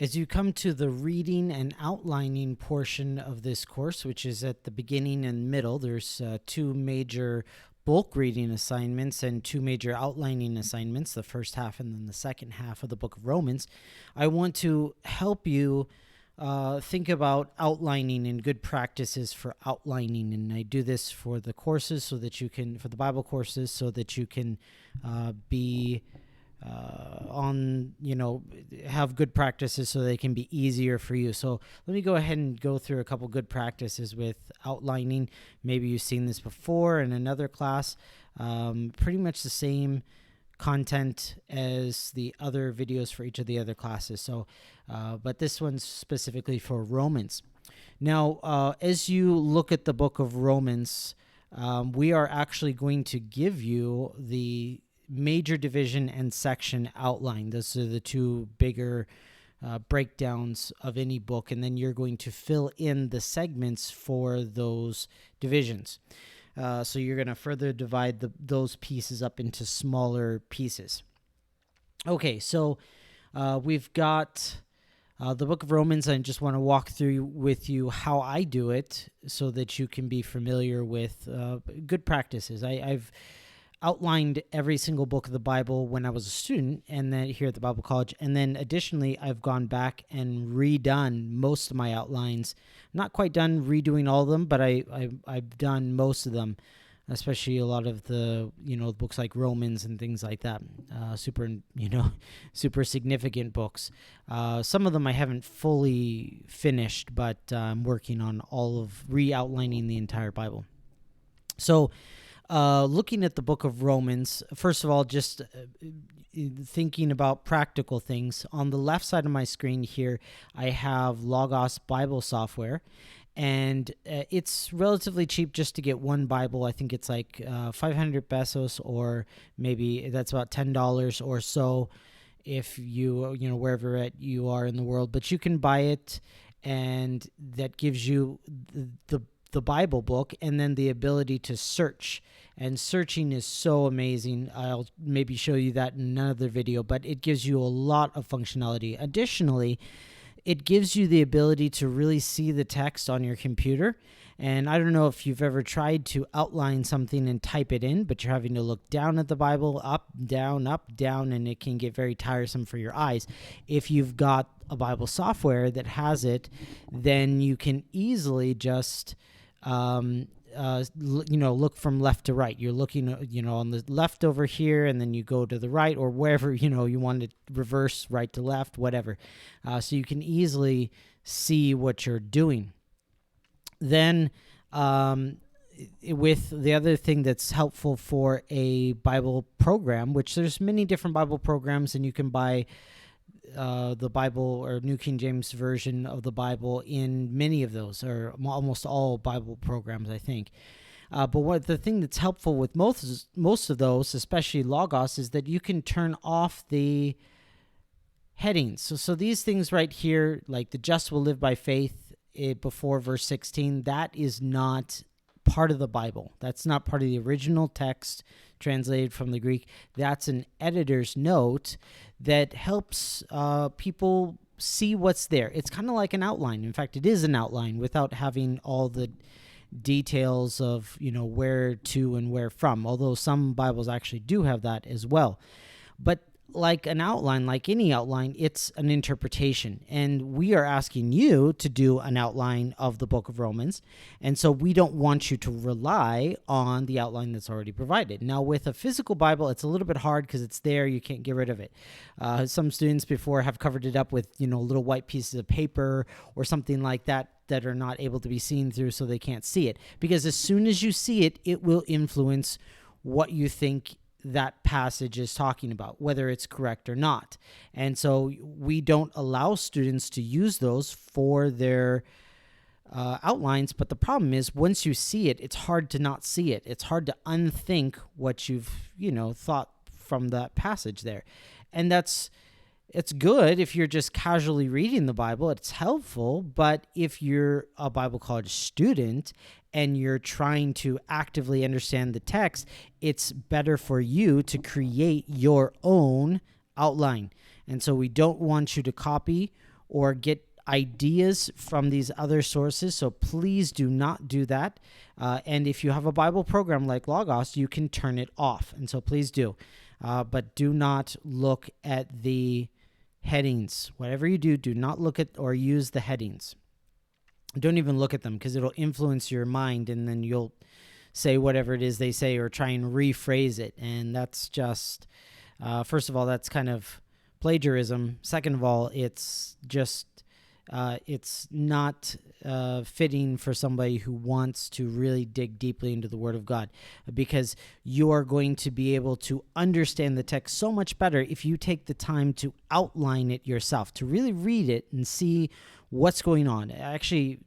As you come to the reading and outlining portion of this course, which is at the beginning and middle, there's two major bulk reading assignments and two major outlining assignments, the first half and then the second half of the book of Romans. I want to help you think about outlining and good practices for outlining. And I do this for the courses so that you can, for the Bible courses, so that you can be have good practices so they can be easier for you. So let me go ahead and go through a couple good practices with outlining. Maybe you've seen this before in another class. Pretty much the same content as the other videos for each of the other classes. So, but this one's specifically for Romans. Now, as you look at the book of Romans, we are actually going to give you the major division and section outline. Those are the two bigger breakdowns of any book, and then you're going to fill in the segments for those divisions. So you're going to further divide those pieces up into smaller pieces. Okay, so we've got the book of Romans. I just want to walk through with you how I do it so that you can be familiar with good practices. I've outlined every single book of the Bible when I was a student and then here at the Bible College. And then additionally, I've gone back and redone most of my outlines. Not quite done redoing all of them, but I've done most of them, especially a lot of the, books like Romans and things like that. Super significant books. Some of them I haven't fully finished, but I'm working on all of re-outlining the entire Bible. So, looking at the book of Romans, first of all, just thinking about practical things. On the left side of my screen here, I have Logos Bible software, and it's relatively cheap just to get one Bible. I think it's like 500 pesos, or maybe that's about $10 or so if you wherever you are in the world. But you can buy it, and that gives you the Bible book and then the ability to search. And searching is so amazing. I'll maybe show you that in another video, but it gives you a lot of functionality. Additionally, it gives you the ability to really see the text on your computer. And I don't know if you've ever tried to outline something and type it in, but you're having to look down at the Bible, up, down, and it can get very tiresome for your eyes. If you've got a Bible software that has it, then you can easily just look from left to right. You're looking, on the left over here, and then you go to the right, or wherever, you want to reverse right to left, whatever. So you can easily see what you're doing. Then, with the other thing that's helpful for a Bible program, which there's many different Bible programs, and you can buy the Bible or New King James Version of the Bible in many of those, or almost all Bible programs, I think. But the thing that's helpful with most of those, especially Logos, is that you can turn off the headings. So these things right here, like the just will live by faith before verse 16, that is not part of the Bible. That's not part of the original text translated from the Greek. That's an editor's note that helps people see what's there. It's kind of like an outline. In fact, it is an outline without having all the details of, where to and where from, although some Bibles actually do have that as well. But like an outline, like any outline, it's an interpretation. And we are asking you to do an outline of the book of Romans. And so we don't want you to rely on the outline that's already provided. Now, with a physical Bible, it's a little bit hard because it's there. You can't get rid of it. Some students before have covered it up with, little white pieces of paper or something like that are not able to be seen through, so they can't see it. Because as soon as you see it, it will influence what you think that passage is talking about, whether it's correct or not. And so we don't allow students to use those for their outlines. But the problem is, once you see it, it's hard to not see it. It's hard to unthink what you've, thought from that passage there. And it's good if you're just casually reading the Bible. It's helpful. But if you're a Bible college student and you're trying to actively understand the text, it's better for you to create your own outline. And so we don't want you to copy or get ideas from these other sources. So please do not do that. And if you have a Bible program like Logos, you can turn it off. And so please do. But do not look at the headings. Whatever you do, do not look at or use the headings. Don't even look at them, because it'll influence your mind, and then you'll say whatever it is they say or try and rephrase it. And that's just, first of all, that's kind of plagiarism. Second of all, it's just, it's not fitting for somebody who wants to really dig deeply into the Word of God, because you are going to be able to understand the text so much better if you take the time to outline it yourself, to really read it and see what's going on. Actually,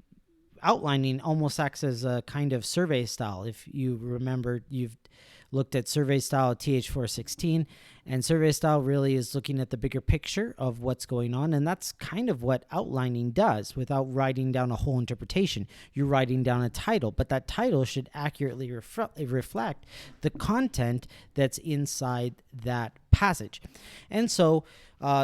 outlining almost acts as a kind of survey style. If you remember, you've looked at survey style at TH416, and survey style really is looking at the bigger picture of what's going on, and that's kind of what outlining does without writing down a whole interpretation. You're writing down a title, but that title should accurately reflect the content that's inside that passage. And so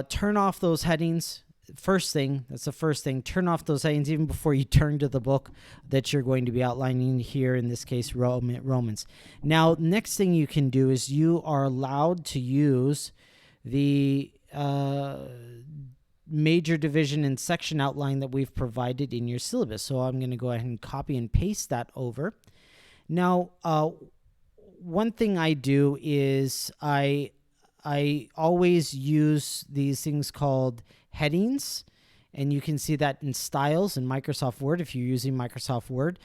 turn off those headings. That's the first thing. Turn off those headings even before you turn to the book that you're going to be outlining here, in this case, Romans. Now, next thing you can do is you are allowed to use the major division and section outline that we've provided in your syllabus. So I'm going to go ahead and copy and paste that over. Now, one thing I do is I always use these things called headings, and you can see that in styles in Microsoft Word if you're using Microsoft Word.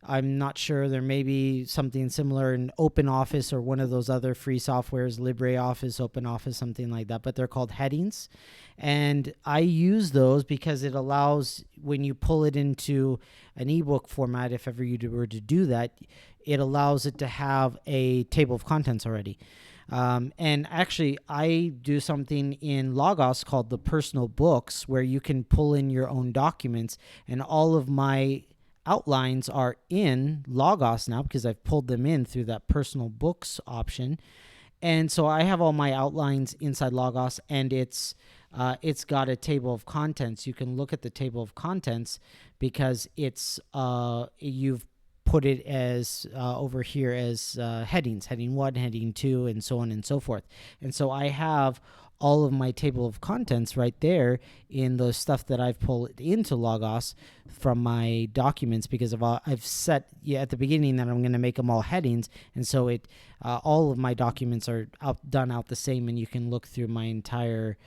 I'm not sure, there may be something similar in OpenOffice or one of those other free softwares, LibreOffice, OpenOffice, something like that, but they're called headings. And I use those because it allows, when you pull it into an ebook format, if ever you were to do that, it allows it to have a table of contents already. And actually, I do something in Logos called the personal books, where you can pull in your own documents, and all of my outlines are in Logos now because I've pulled them in through that personal books option. And so I have all my outlines inside Logos, and it's got a table of contents. You can look at the table of contents because it's you've put it as over here as headings, heading 1, heading 2, and so on and so forth. And so I have all of my table of contents right there in the stuff that I've pulled into Logos from my documents, because I've set at the beginning that I'm going to make them all headings, and so it all of my documents are done out the same, and you can look through my entire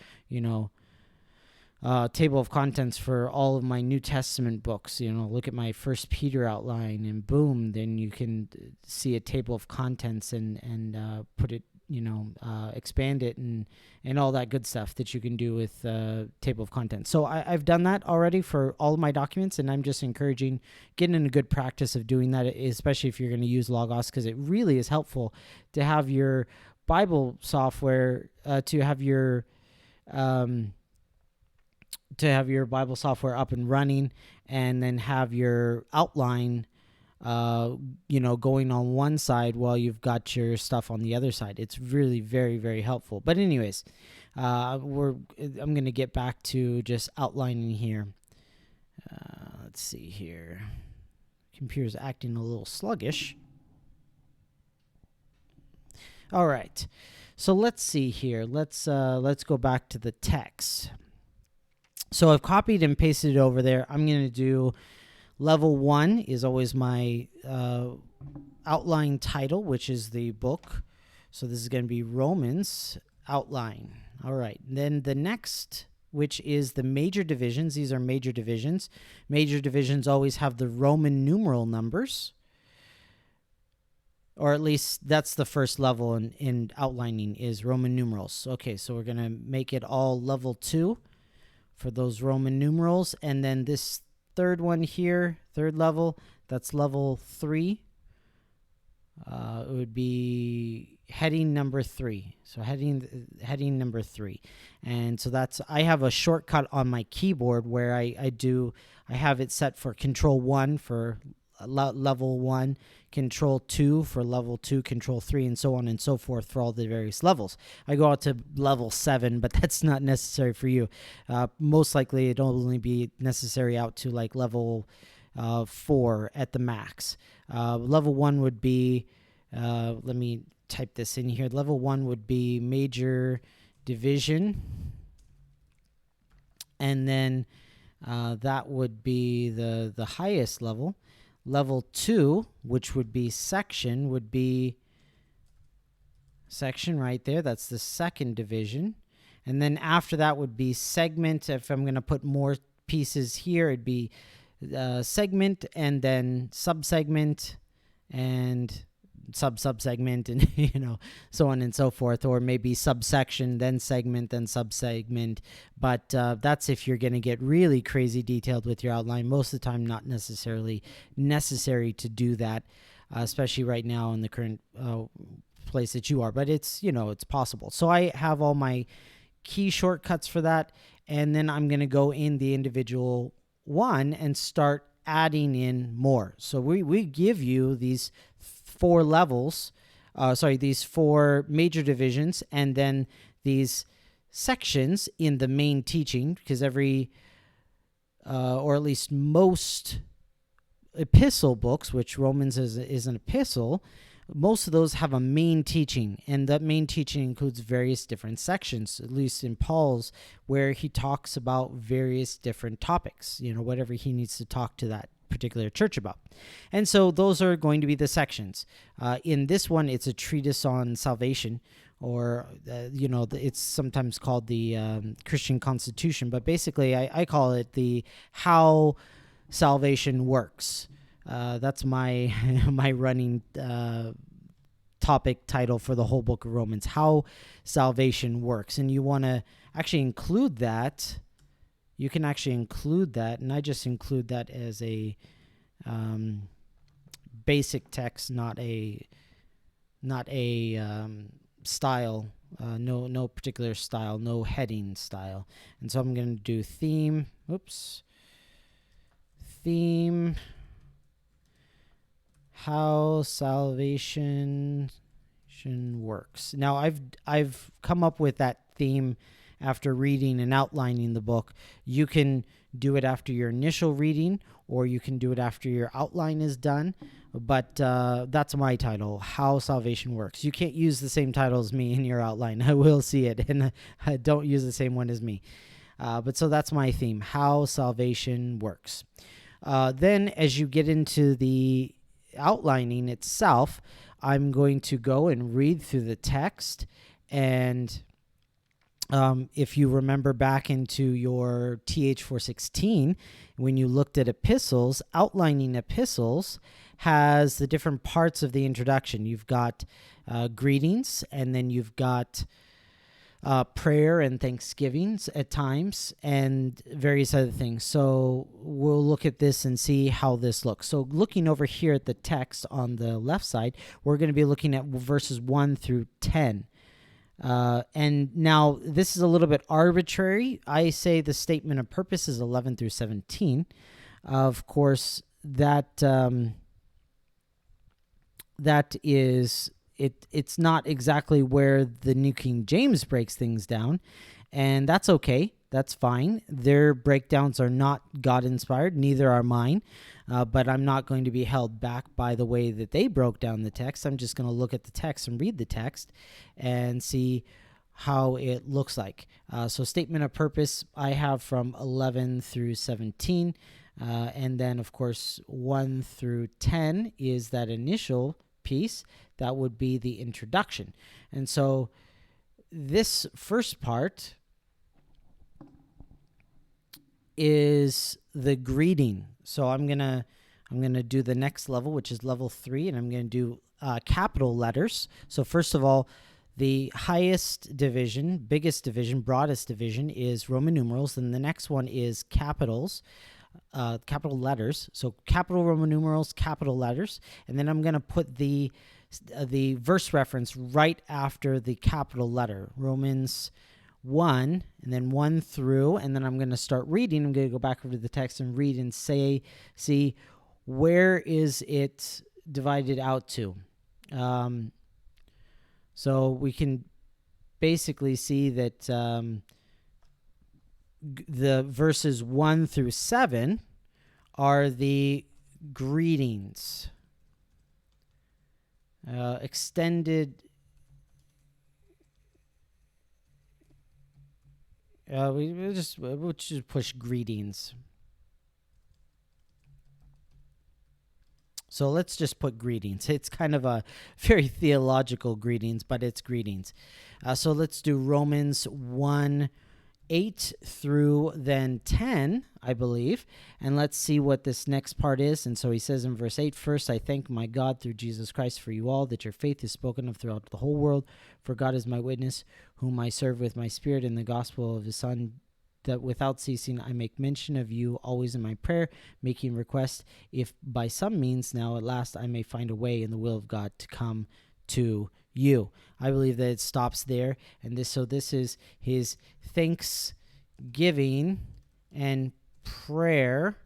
table of contents for all of my New Testament books. Look at my First Peter outline, and boom, then you can see a table of contents and put it, expand it and all that good stuff that you can do with table of contents. So I've done that already for all of my documents, and I'm just encouraging getting in a good practice of doing that, especially if you're going to use Logos, because it really is helpful to have your Bible software, to have your Bible software up and running, and then have your outline going on one side while you've got your stuff on the other side. It's really very, very helpful. But anyways, I'm going to get back to just outlining here. Let's see here. Computer's acting a little sluggish. All right. So let's see here. Let's go back to the text. So I've copied and pasted it over there. I'm going to do level 1 is always my outline title, which is the book. So this is going to be Romans outline. All right. Then the next, which is the major divisions. These are major divisions. Major divisions always have the Roman numeral numbers, or at least that's the first level in outlining is Roman numerals. Okay, so we're going to make it all level 2 for those Roman numerals. And then this third one here, third level, that's level 3. It would be heading number 3. So heading number 3. And so I have a shortcut on my keyboard where I have it set for Control 1 for level 1, control 2 for level 2, control 3, and so on and so forth for all the various levels. I go out to level 7, but that's not necessary for you. Most likely it'll only be necessary out to like level 4 at the max. Level 1 would be, let me type this in here. Level 1 would be major division, and then that would be the highest level. Level 2, which would be section, would be section right there. That's the second division. And then after that would be segment. If I'm going to put more pieces here, it'd be segment, and then subsegment, and subsegment, and so on and so forth, or maybe subsection, then segment, then subsegment. But that's if you're going to get really crazy detailed with your outline. Most of the time not necessarily necessary to do that, especially right now in the current place that you are, but it's it's possible. So I have all my key shortcuts for that, and then I'm going to go in the individual one and start adding in more. So we give you these 4 levels, these 4 major divisions, and then these sections in the main teaching, because every, or at least most epistle books, which Romans is an epistle, most of those have a main teaching, and that main teaching includes various different sections, at least in Paul's, where he talks about various different topics, whatever he needs to talk to that particular church about. And so those are going to be the sections. In this one, it's a treatise on salvation, or, it's sometimes called the Christian Constitution, but basically I call it the how salvation works. That's my my running topic title for the whole book of Romans, how salvation works. And you want to actually include that. You can actually include that, and I just include that as a basic text, not a style, no particular style, no heading style. And so I'm going to do theme, how salvation works. Now I've come up with that theme after reading and outlining the book. You can do it after your initial reading, or you can do it after your outline is done. But that's my title, How Salvation Works. You can't use the same title as me in your outline. I will see it, and don't use the same one as me. But so that's my theme, How Salvation Works. Then as you get into the outlining itself, I'm going to go and read through the text, and if you remember back into your TH416, when you looked at epistles, outlining epistles has the different parts of the introduction. You've got greetings, and then you've got prayer and thanksgivings at times, and various other things. So we'll look at this and see how this looks. So looking over here at the text on the left side, we're going to be looking at verses 1 through 10. And now this is a little bit arbitrary. I say the statement of purpose is 11 through 17. Of course, that is it's not exactly where the New King James breaks things down, and that's okay. That's fine. Their breakdowns are not God-inspired, neither are mine, but I'm not going to be held back by the way that they broke down the text. I'm just going to look at the text and read the text and see how it looks like. So statement of purpose I have from 11 through 17, and then, of course, 1 through 10 is that initial piece. That would be the introduction. And so this first part is the greeting. So I'm gonna do the next level, which is level 3, and I'm gonna do capital letters. So first of all, the highest division, biggest division, broadest division is Roman numerals, and the next one is capitals. Capital letters. So capital Roman numerals, capital letters, and then I'm going to put the verse reference right after the capital letter, Romans 1, and then 1 through, and then I'm going to start reading. I'm going to go back over to the text and read and see where is it divided out to? So we can basically see that the verses 1 through 7 are the greetings. Extended. We'll just push greetings. So let's just put greetings. It's kind of a very theological greetings, but it's greetings. So let's do Romans 1:8 through then 10, I believe. And let's see what this next part is. And so he says in verse 8, "First, I thank my God through Jesus Christ for you all, that your faith is spoken of throughout the whole world. For God is my witness, whom I serve with my spirit in the gospel of his Son, that without ceasing I make mention of you always in my prayer, making request, if by some means now at last I may find a way in the will of God to come to you." I believe that it stops there, and this is his thanksgiving and prayer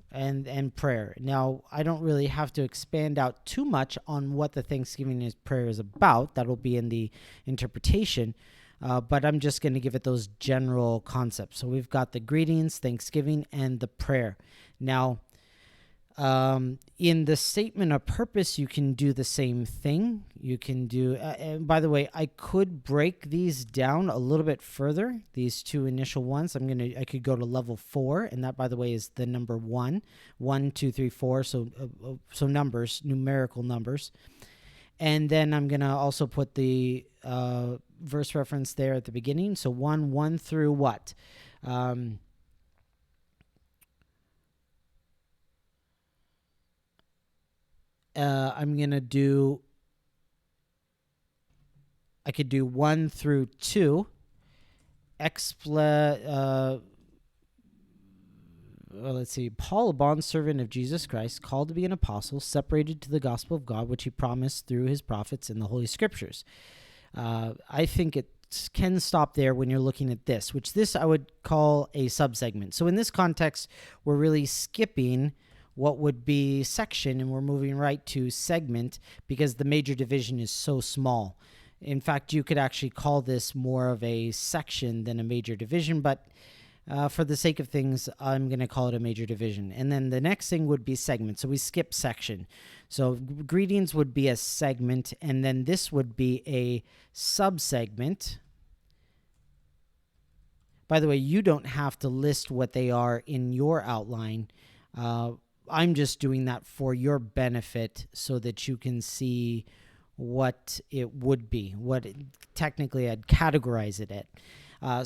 and prayer. Now, I don't really have to expand out too much on what the thanksgiving and prayer is about. That'll be in the interpretation. But I'm just going to give it those general concepts. So we've got the greetings, thanksgiving, and the prayer. Now, in the statement of purpose, you can do the same thing. You can do, and by the way, I could break these down a little bit further. These two initial ones, I could go to level 4, and that, by the way, is the number 1, 1, 2, 3, 4. So numbers, numerical numbers. And then I'm going to also put the verse reference there at the beginning. So 1 through what? I'm going to do, I could do 1 through 2. Let's see. Paul, a bondservant of Jesus Christ, called to be an apostle, separated to the gospel of God, which he promised through his prophets in the Holy Scriptures. I think it can stop there when you're looking at this, which this I would call a subsegment. So in this context, we're really skipping what would be section, and we're moving right to segment because the major division is so small. In fact, you could actually call this more of a section than a major division, but for the sake of things, I'm going to call it a major division. And then the next thing would be segment. So we skip section. So greetings would be a segment, and then this would be a subsegment. By the way, you don't have to list what they are in your outline. I'm just doing that for your benefit so that you can see what it would be, technically I'd categorize it at.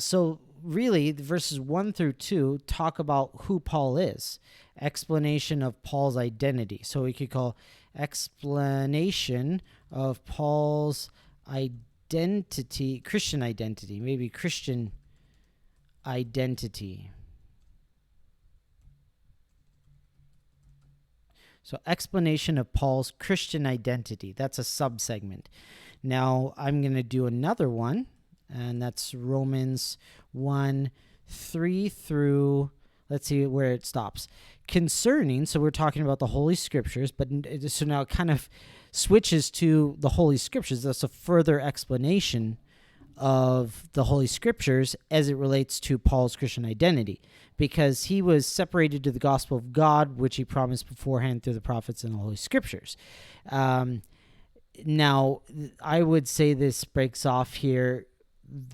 So really, the verses 1 through 2 talk about who Paul is, explanation of Paul's identity. So we could call explanation of Paul's identity, Christian identity, maybe Christian identity. So explanation of Paul's Christian identity. That's a subsegment. Now I'm going to do another one, and that's Romans 1:3 through, let's see where it stops. Concerning, so we're talking about the Holy Scriptures, but so now it kind of switches to the Holy Scriptures. That's a further explanation of the Holy Scriptures as it relates to Paul's Christian identity, because he was separated to the gospel of God, which he promised beforehand through the prophets and the Holy Scriptures. Now, I would say this breaks off here,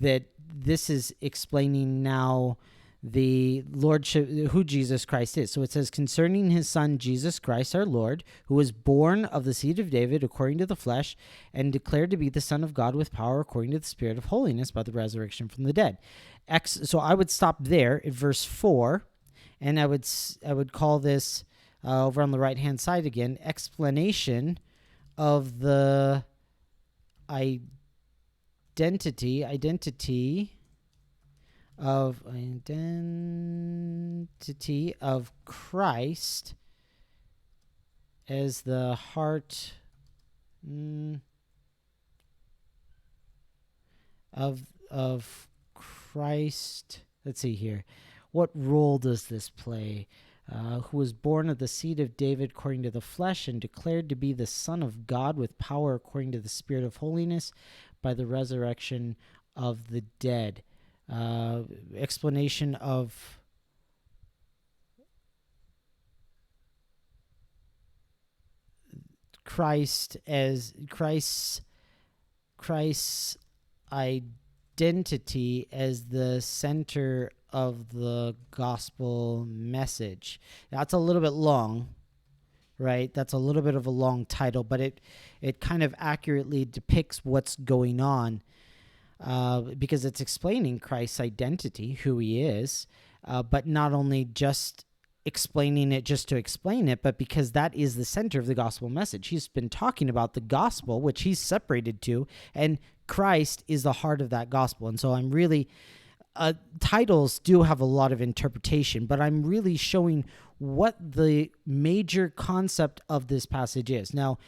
that this is explaining now the lordship, who Jesus Christ is. So it says, concerning his son, Jesus Christ, our Lord, who was born of the seed of David according to the flesh, and declared to be the Son of God with power according to the Spirit of holiness by the resurrection from the dead. So I would stop there at verse 4, and I would call this, over on the right-hand side again, explanation of the identity of Christ as the heart of Christ. Let's see here. What role does this play? who was born of the seed of David according to the flesh, and declared to be the Son of God with power according to the Spirit of holiness by the resurrection of the dead. Explanation of Christ as Christ's identity as the center of the gospel message. That's a little bit long, right? That's a little bit of a long title, but it kind of accurately depicts what's going on, because it's explaining Christ's identity, who he is, but not only just explaining it just to explain it, but because that is the center of the gospel message. He's been talking about the gospel, which he's separated to, and Christ is the heart of that gospel. And so I'm really, titles do have a lot of interpretation, but I'm really showing what the major concept of this passage is. Now,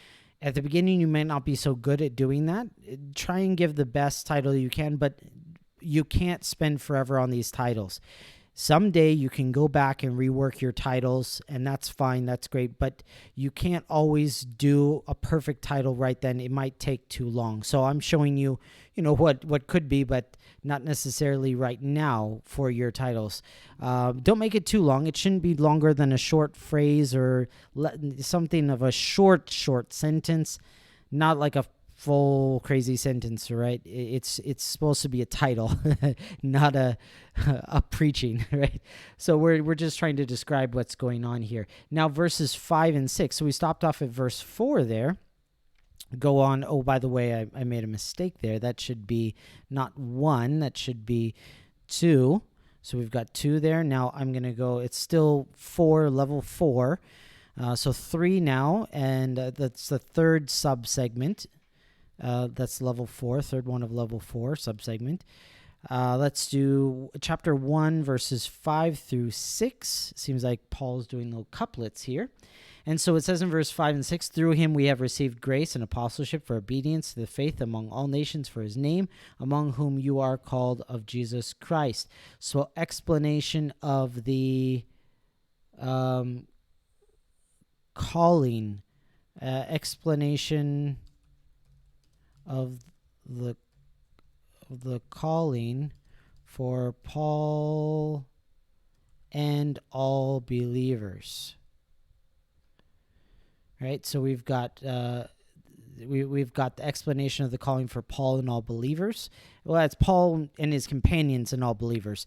at the beginning, you may not be so good at doing that. Try and give the best title you can, but you can't spend forever on these titles. Someday you can go back and rework your titles, and that's fine. That's great. But you can't always do a perfect title right then. It might take too long. So I'm showing you, what could be, but not necessarily right now for your titles. Don't make it too long. It shouldn't be longer than a short phrase or something of a short sentence, not like a full crazy sentence, right? It's supposed to be a title, not a preaching, right? So we're just trying to describe what's going on here. Now verses 5 and 6. So we stopped off at verse 4 there. Go on. Oh, by the way, I made a mistake there. That should be not 1. That should be 2. So we've got 2 there. Now I'm going to go. It's still 4, level 4. So 3 now, and that's the third subsegment. That's level 4, third one of level 4 subsegment. Let's do chapter 1, verses 5 through 6. Seems like Paul's doing little couplets here. And so it says in verse 5 and 6, through him we have received grace and apostleship for obedience to the faith among all nations for his name, among whom you are called of Jesus Christ. So explanation of the calling, explanation of the calling for Paul and all believers. Right, so we've got we've got the explanation of the calling for Paul and all believers. Well, that's Paul and his companions and all believers.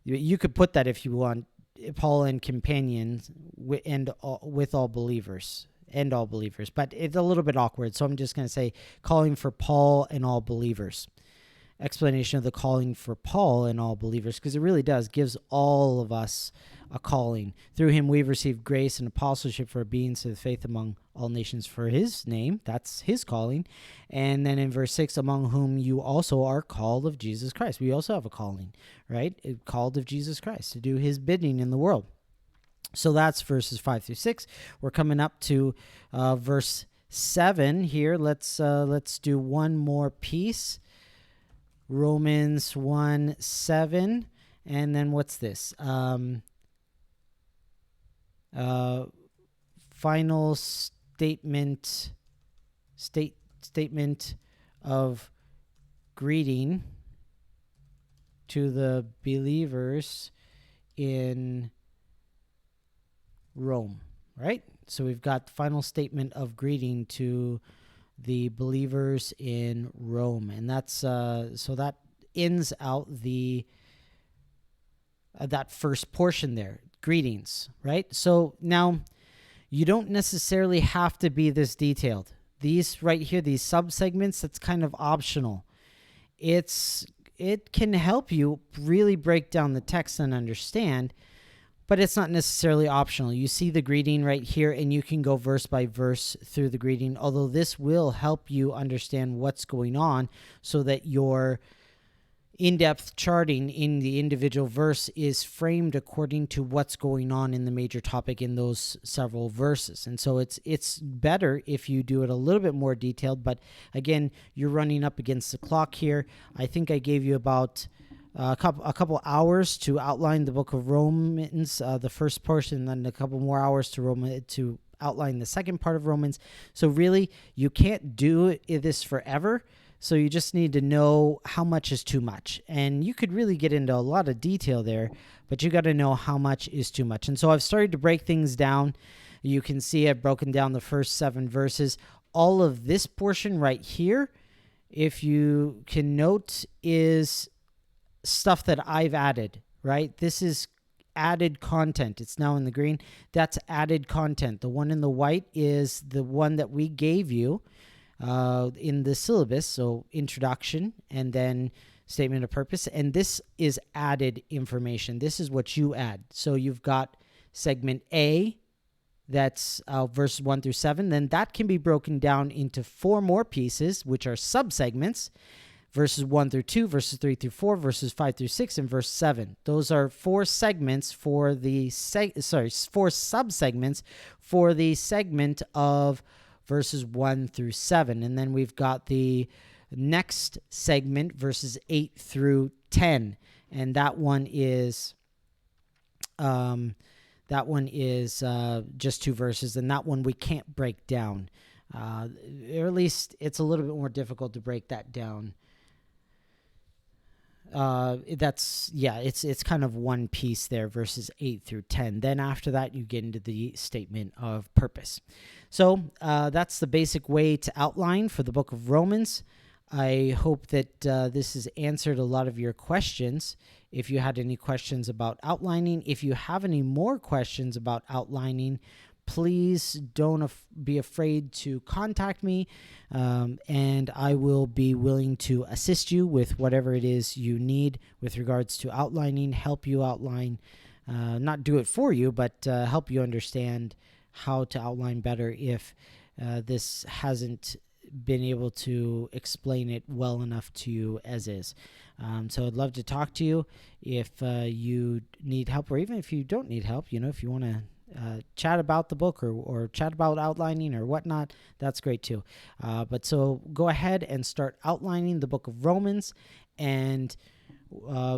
You could put that if you want, Paul and companions with all believers. And all believers, but it's a little bit awkward, so I'm just going to say calling for Paul and all believers. Explanation of the calling for Paul and all believers, because it really gives all of us a calling. Through him we've received grace and apostleship for obedience to the faith among all nations for his name. That's his calling. And then in verse 6, among whom you also are called of Jesus Christ. We also have a calling, right? Called of Jesus Christ to do his bidding in the world. So that's verses 5 through 6. We're coming up to verse 7 here. Let's do one more piece. Romans 1:7, and then what's this? Final statement of greeting to the believers in Rome, right? So we've got the final statement of greeting to the believers in Rome, and that's so that ends out the that first portion there, greetings, right? So now you don't necessarily have to be this detailed. These right here, these subsegments, that's kind of optional. It can help you really break down the text and understand, but it's not necessarily optional. You see the greeting right here, and you can go verse by verse through the greeting, although this will help you understand what's going on so that your in-depth charting in the individual verse is framed according to what's going on in the major topic in those several verses. And so it's better if you do it a little bit more detailed, but again, you're running up against the clock here. I think I gave you about a couple hours to outline the book of Romans, the first portion, and then a couple more hours to outline the second part of Romans. So really, you can't do this forever. So you just need to know how much is too much. And you could really get into a lot of detail there, but you got to know how much is too much. And so I've started to break things down. You can see I've broken down the first 7 verses. All of this portion right here, if you can note, is stuff that I've added, right? This is added content. It's now in the green. That's added content. The one in the white is the one that we gave you in the syllabus, so introduction and then statement of purpose. And this is added information. This is what you add. So you've got segment A, that's verses 1 through 7. Then that can be broken down into 4 more pieces, which are subsegments. Verses 1 through 2, verses 3 through 4, verses 5 through 6, and verse 7. Those are 4 segments for the 4 subsegments for the segment of verses 1 through 7. And then we've got the next segment, verses 8 through 10. And that one is just 2 verses, and that one we can't break down. Or at least it's a little bit more difficult to break that down. It's kind of one piece there, verses 8 through 10. Then after that, you get into the statement of purpose. So that's the basic way to outline for the book of Romans. I hope that this has answered a lot of your questions. If you had any questions about outlining, if you have any more questions about outlining, please don't be afraid to contact me, and I will be willing to assist you with whatever it is you need with regards to outlining, help you outline, not do it for you, but help you understand how to outline better if this hasn't been able to explain it well enough to you as is. So I'd love to talk to you if you need help, or even if you don't need help, if you want to chat about the book or chat about outlining or whatnot, that's great too. But so go ahead and start outlining the book of Romans and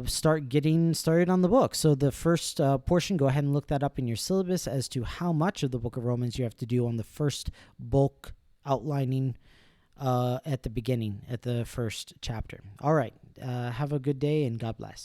start getting started on the book. So the first portion, go ahead and look that up in your syllabus as to how much of the book of Romans you have to do on the first bulk outlining at the beginning, at the first chapter. All right. Have a good day and God bless.